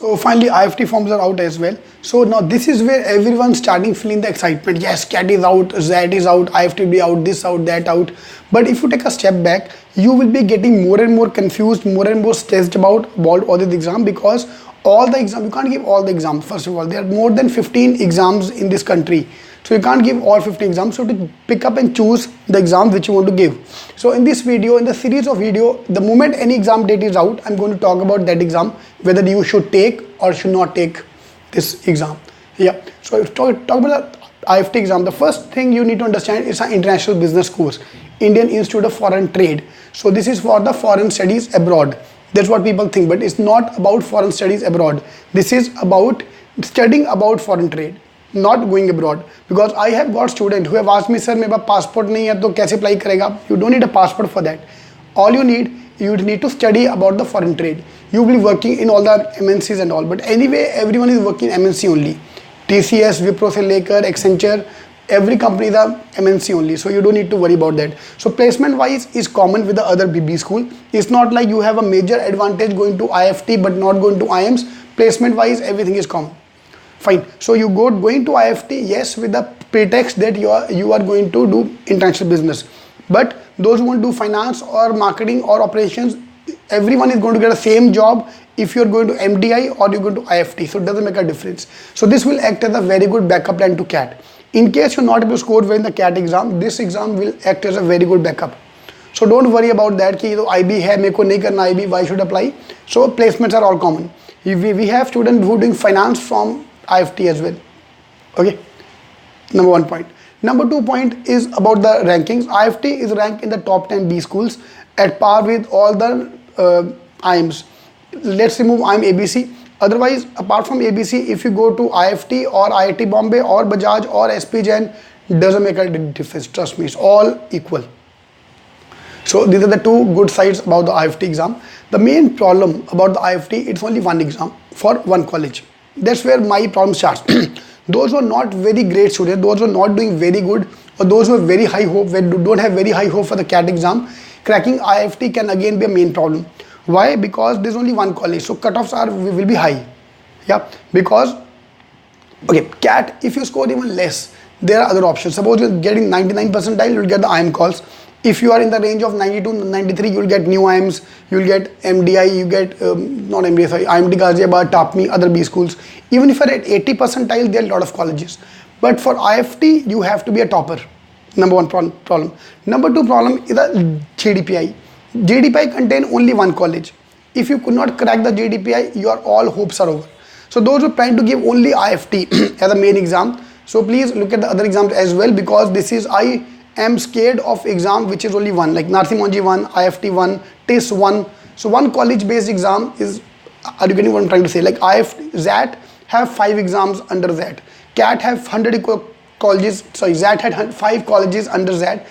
So finally IIFT forms are out as well. So now this is where everyone's starting feeling the excitement. Yes, CAT is out, ZAT is out, IIFT will be out, this out, that out. But if you take a step back, you will be getting more and more confused, more and more stressed about all the exam, because all the exam, you can't give all the exams. First of all, there are more than 15 exams in this country. So you can't give all 50 exams. So to pick up and choose the exam which you want to give. So in this video, in the series of video, the moment any exam date is out, I'm going to talk about that exam, whether you should take or should not take this exam. Yeah. So if talk about the IIFT exam, the first thing you need to understand is an international business course, Indian Institute of Foreign Trade. So this is for the foreign studies abroad. That's what people think, but it's not about foreign studies abroad. This is about studying about foreign trade, not going abroad. Because I have got students who have asked me, sir, मेरे पास passport नहीं है तो कैसे apply करेगा? You don't need a passport for that. All you need to study about the foreign trade. You will be working in all the MNCs and all, but anyway, everyone is working MNC only. TCS, Wipro से लेकर Accenture, every company is a MNC only, so you don't need to worry about that. So placement wise is common with the other BB school. It's not like you have a major advantage going to IIFT but not going to IIMs. Placement wise, everything is common. Fine. So you going to IIFT, yes, with the pretext that you are going to do international business. But those who want to do finance or marketing or operations, everyone is going to get the same job if you're going to MDI or you're going to IIFT. So it doesn't make a difference. So this will act as a very good backup plan to CAT. In case you're not able to score well in the CAT exam, this exam will act as a very good backup. So don't worry about that कि तो IB है, मेरे को नहीं करना IB, why should apply? So placements are all common. We have students who are doing finance from IIFT as well. Okay, number 1 point. Number 2 point is about the rankings. IIFT is ranked in the top 10 B schools at par with all the IIMs. Let's remove IIM ABC. Otherwise, apart from ABC, if you go to IIFT or IIT Bombay or Bajaj or SP Jain, doesn't make a difference. Trust me, it's all equal. So these are the two good sides about the IIFT exam. The main problem about the IIFT, it's only one exam for one college. That's where my problem starts. Those who are not very great students, those who are not doing very good, or those who have very high hope, don't have very high hope for the CAT exam, cracking IIFT can again be a main problem. Why? Because there's only one college, so cutoffs will be high. Yeah, because okay, CAT, if you score even less, there are other options. Suppose you're getting 99 percentile, you'll get the IIM calls. If you are in the range of 92, 93, you'll get new IIMs, you'll get MDI, you get not MDI, sorry, IMD Ghaziabad, TAPMI, other B schools. Even if you're at 80 percentile, there are a lot of colleges. But for IIFT, you have to be a topper. Number one problem. Number 2 problem is the JDPI. JDPI contain only one college. If you could not crack the JDPI, your all hopes are over. So those who plan to give only IIFT as a main exam, so please look at the other exams as well, because this is I am scared of exam which is only one, like Narsi Monji 1, IIFT 1, TIS 1. So one college based exam is, are you getting what I'm trying to say? Like IIFT, ZAT have 5 exams under ZAT. CAT have 100 colleges, sorry, ZAT had 5 colleges under ZAT.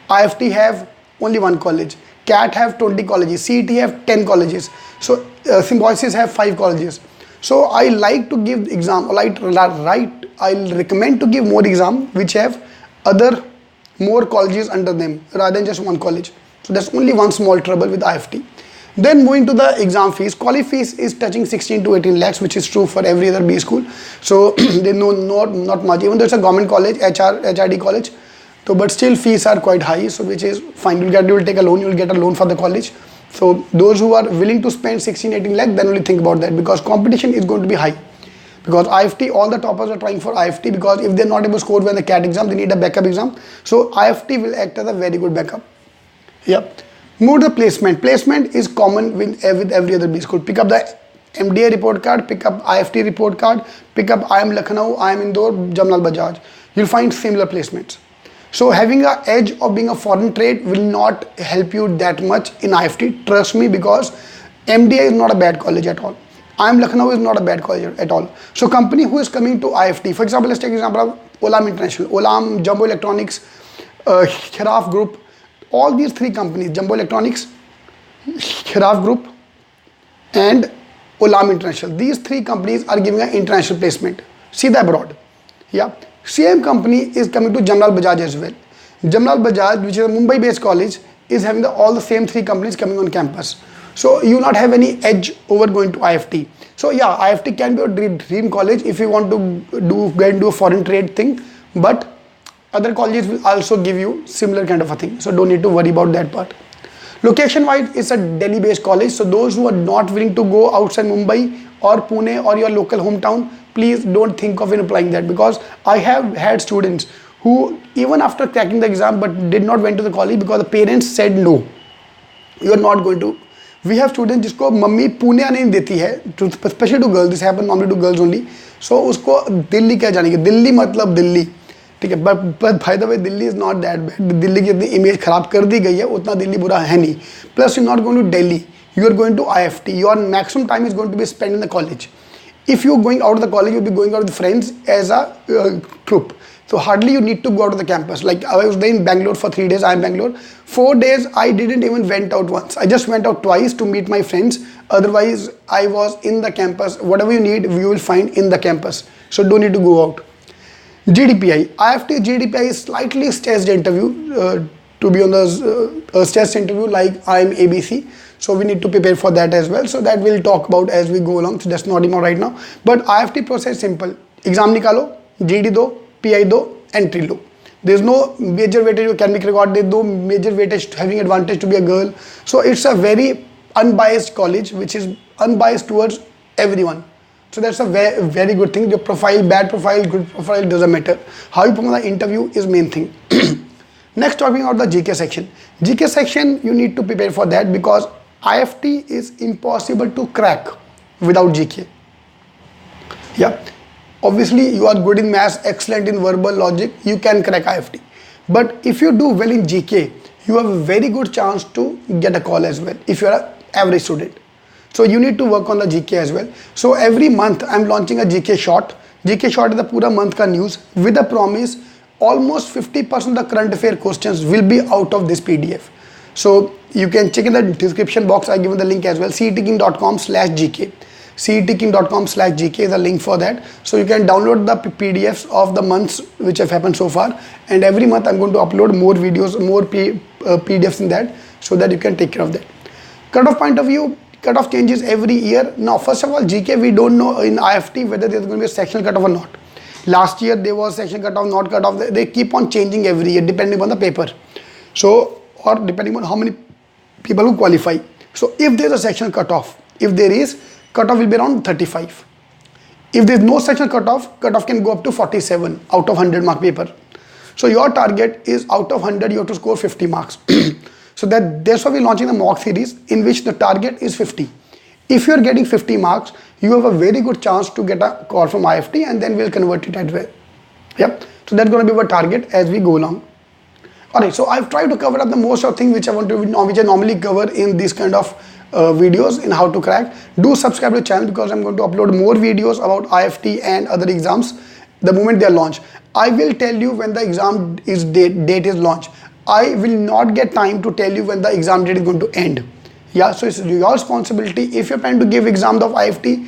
IIFT have only one college. CAT have 20 colleges, CET have 10 colleges. So Symbiosis have 5 colleges. So I like to give exam, I'll recommend to give more exam which have more colleges under them rather than just one college. So that's only one small trouble with IIFT. Then moving to the exam fees, quali fees is touching 16 to 18 lakhs, which is true for every other B school. So they know not much, even though it's a government college, HRD college. So but still fees are quite high, so which is fine. You will take a loan, you will get a loan for the college. So those who are willing to spend 16-18 lakh, then only think about that, because competition is going to be high. Because IIFT, all the toppers are trying for IIFT, because if they're not able to score well in the CAT exam, they need a backup exam. So IIFT will act as a very good backup. Yeah. Move to the placement. Placement is common with every other B school. Pick up the MDA report card, pick up IIFT report card, pick up IIM Lucknow, IIM Indore, Jamnal Bajaj. You'll find similar placements. So having an edge of being a foreign trade will not help you that much in IIFT. Trust me, because MDA is not a bad college at all. IIM Lucknow is not a bad college at all. So company who is coming to IIFT, for example, let's take example of Olam International, Olam, Jumbo Electronics, Khiraf Group, all these 3 companies, Jumbo Electronics, Khiraf Group and Olam International, these 3 companies are giving an international placement. See the abroad. Yeah. Same company is coming to Jamnal Bajaj as well. Jamnal Bajaj, which is a Mumbai based college, is having all the same 3 companies coming on campus. So you will not have any edge over going to IIFT. So yeah, IIFT can be a dream college if you want to go and do a foreign trade thing, but other colleges will also give you similar kind of a thing. So don't need to worry about that part. Location wise, it's a Delhi based college. So those who are not willing to go outside Mumbai or Pune or your local hometown, please don't think of applying that, because I have had students who even after cracking the exam but did not went to the college because the parents said no, you are not going to. We have students जिसको mummy Pune आने नहीं देती है, specially to girls, this happen normally to girls only. So उसको दिल्ली क्या जाने की, दिल्ली मतलब दिल्ली, ठीक है. But by the way Delhi is not that bad. Delhi की इतनी इमेज खराब कर दी गई है, उतना दिल्ली बुरा है नहीं. Plus you not going to Delhi, you are going to IIFT. Your maximum time is going to be spent in the college. If you are going out of the college, you'll be going out with friends as a group. So hardly you need to go out of the campus. Like I was there in Bangalore for 3 days. I am Bangalore. 4 days I didn't even went out once. I just went out twice to meet my friends. Otherwise I was in the campus. Whatever you need, you will find in the campus. So don't need to go out. GDPI. IIFT GDPI is slightly staged interview. To be on the staged interview like IIM ABC. So we need to prepare for that as well. So that we'll talk about as we go along. So that's not even right now. But IIFT process is simple. Exam nikalo, GD do, PI do, entry do. There's no major weightage academic record. There's no major weightage having advantage to be a girl. So it's a very unbiased college, which is unbiased towards everyone. So that's a very, very good thing. Your profile, bad profile, good profile, doesn't matter. How you perform the interview is main thing. Next, talking about the GK section. GK section, you need to prepare for that because IIFT is impossible to crack without GK. Yeah, obviously you are good in maths, excellent in verbal logic, you can crack IIFT. But if you do well in GK, you have a very good chance to get a call as well if you are an average student. So you need to work on the GK as well. So every month I am launching a GK short. GK short is the pura month ka news with a promise. Almost 50% of the current affair questions will be out of this PDF. So you can check in the description box. I given the link as well. cetking.com/gk. cetking.com/gk is a link for that. So you can download the PDFs of the months which have happened so far. And every month I'm going to upload more videos, more PDFs in that, so that you can take care of that. Cutoff point of view, cutoff changes every year. Now, first of all, GK we don't know in IIFT whether there's going to be a sectional cutoff or not. Last year there was section cutoff, not cutoff. They keep on changing every year depending on the paper. So, or depending on how many people who qualify. So if there is a sectional cutoff, if there is, cutoff will be around 35. If there is no sectional cutoff, cutoff can go up to 47 out of 100 mark paper. So your target is out of 100 you have to score 50 marks. So that's why we're launching the mock series in which the target is 50. If you're getting 50 marks, you have a very good chance to get a call from IIFT and then we'll convert it as well. Yep. So that's going to be our target as we go along. Alright, so I've tried to cover up the most of things which I normally cover in these kind of videos in how to crack. Do subscribe to the channel because I'm going to upload more videos about IIFT and other exams the moment they are launched. I will tell you when the exam is date is launched. I will not get time to tell you when the exam date is going to end. Yeah, so it's your responsibility. If you're planning to give exam of IIFT,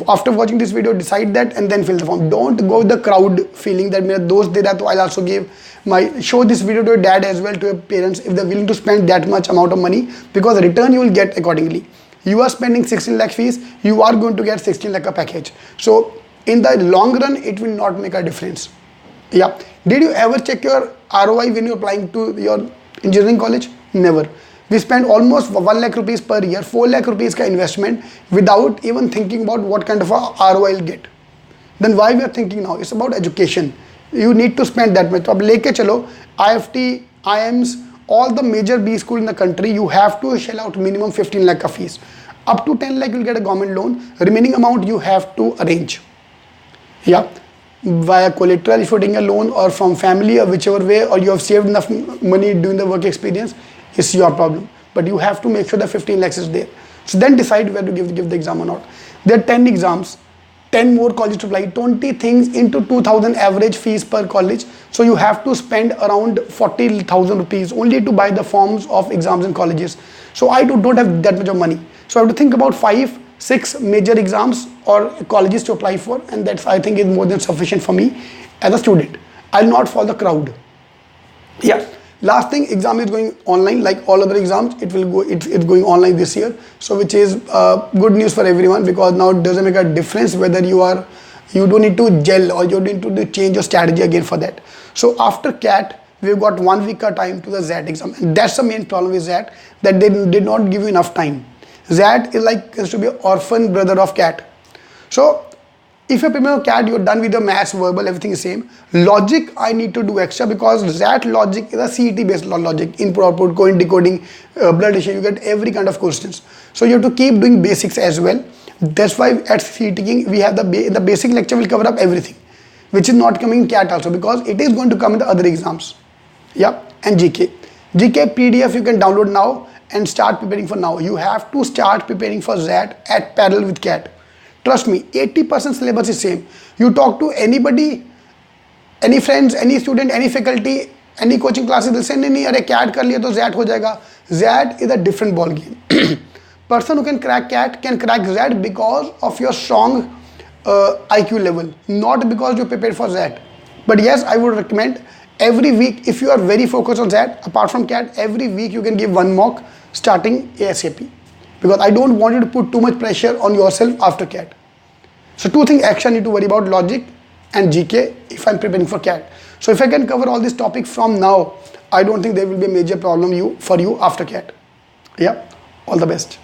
after watching this video, decide that and then fill the form. Don't go with the crowd feeling that मेरा दोस्त दे रहा है तो I'll also give. Show this video to your dad as well, to your parents if they're willing to spend that much amount of money, because the return you will get accordingly. You are spending 16 lakh fees, you are going to get 16 lakh a package. So in the long run, it will not make a difference. Yeah. Did you ever check your ROI when you're applying to your engineering college? Never. We spend almost 1 lakh rupees per year, 4 lakh rupees ka investment without even thinking about what kind of a ROI will get. Then why we are thinking now? It's about education. You need to spend that much. So ab leke chalo, IIFT, IIMs, all the major B school in the country, you have to shell out minimum 15 lakh of fees. Up to 10 lakh you'll get a government loan. Remaining amount you have to arrange. Yeah. Via collateral if you're taking a loan, or from family, or whichever way, or you have saved enough money during the work experience. It's your problem, but you have to make sure that 15 lakhs is there. So then decide where to give the exam or not. There are 10 exams, 10 more colleges to apply, 20 things into 2,000 average fees per college. So you have to spend around 40,000 rupees only to buy the forms of exams in colleges. So I don't have that much of money. So I have to think about 5-6 major exams or colleges to apply for, and that's, I think, is more than sufficient for me as a student. I'll not follow the crowd. Yeah. Last thing, exam is going online like all other exams. It will go. It's going online this year. So which is good news for everyone, because now it doesn't make a difference whether you don't need to gel or you need to change your strategy again for that. So after CAT, we've got 1 week of time to the ZAT exam, and that's the main problem with ZAT, that they did not give you enough time. ZAT is like has to be an orphan brother of CAT. So if you're preparing for CAT, you're done with the maths, verbal, everything is same. Logic, I need to do extra, because ZAT logic is a CET based logic, input, output, coding, decoding, blood addition, you get every kind of questions. So you have to keep doing basics as well. That's why at Cetking we have the basic lecture will cover up everything, which is not coming in CAT also, because it is going to come in the other exams. Yeah, and GK PDF you can download now and start preparing for now. You have to start preparing for ZAT at parallel with CAT. Trust me, 80% syllabus is same. You talk to anybody, any friends, any student, any faculty, any coaching classes, they'll say, nahi, अरे CAT कर लिया तो ZAT हो जाएगा. ZAT is a different ball game. Person who can crack CAT can crack ZAT because of your strong IQ level, not because you prepared for ZAT. But yes, I would recommend every week, if you are very focused on ZAT, apart from CAT, every week you can give one mock starting ASAP. Because I don't want you to put too much pressure on yourself after CAT. So 2 things actually I need to worry about, logic and GK if I'm preparing for CAT. So if I can cover all this topic from now, I don't think there will be a major problem for you after CAT. Yeah, all the best.